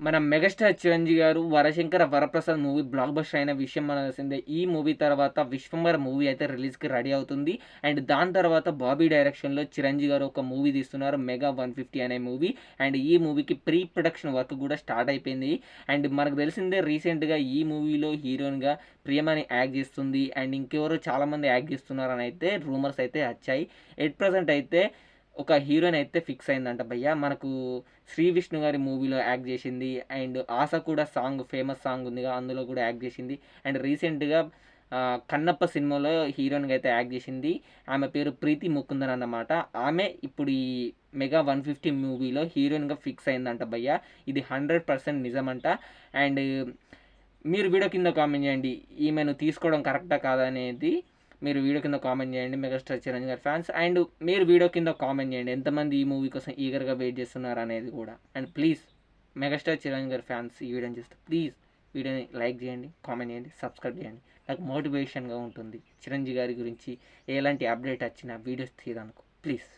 మన మెగాస్టార్ చిరంజీవి గారు 'వరశంకర Varaprasad' movie block buster అయిన విషయం మనకు తెలిసిందే. ఈ మూవీ తర్వాత 'విశ్వంబర' మూవీ అయితే రిలీజ్‌కి రెడీ అవుతుంది. అండ్ దాని తర్వాత బాబీ డైరెక్షన్‌లో చిరంజీవి గారు ఒక మూవీ తీస్తున్నారు 'మెగా 150' అనే మూవీ. అండ్ ఈ మూవీకి ప్రీ ప్రొడక్షన్ వర్క్ కూడా స్టార్ట్ అయిపోయింది. అండ్ మనకు తెలిసిందే రీసెంట్‌గా ఈ మూవీలో హీరోయిన్‌గా ప్రియమణి యాక్ట్ చేస్తుంది. అండ్ ఇంకెవరో చాలామంది యాక్ట్ చేస్తున్నారని అయితే రూమర్స్ అయితే వచ్చాయి. ఎట్ ప్రెజెంట్ అయితే ఒక హీరోయిన్ అయితే ఫిక్స్ అయిందంట భయ్య. మనకు 'శ్రీ విష్ణు' గారి మూవీలో యాక్ట్ చేసింది. అండ్ 'ఆశ' కూడా సాంగ్ ఫేమస్ సాంగ్ ఉందిగా, అందులో కూడా యాక్ట్ చేసింది. అండ్ రీసెంట్‌గా 'కన్నప్ప' సినిమాలో హీరోయిన్‌గా అయితే యాక్ట్ చేసింది. ఆమె పేరు ప్రీతి ముకుందన్ అన్నమాట. ఆమె ఇప్పుడు ఈ 'మెగా 150' మూవీలో హీరోయిన్‌గా ఫిక్స్ అయిందంట భయ్య. ఇది 100% నిజమంట. అండ్ మీరు వీడియో కింద కామెంట్ చేయండి. ఈమెను తీసుకోవడం కరెక్టా కాదా అనేది మీరు వీడియో కింద కామెంట్ చేయండి మెగాస్టార్ చిరంజీవి గారి ఫ్యాన్స్. అండ్ మీరు వీడియో కింద కామెంట్ చేయండి ఎంతమంది ఈ మూవీ కోసం ఈగర్‌గా వెయిట్ చేస్తున్నారు అనేది కూడా. అండ్ ప్లీజ్ మెగాస్టార్ చిరంజీవి గారి ఫ్యాన్స్ ఈ వీడియోని చూస్తే ప్లీజ్ వీడియోని లైక్ చేయండి, కామెంట్ చేయండి, సబ్స్క్రైబ్ చేయండి. నాకు మోటివేషన్‌గా ఉంటుంది చిరంజీవి గారి గురించి ఎలాంటి అప్డేట్ వచ్చినా వీడియోస్ తీయడానికి. ప్లీజ్.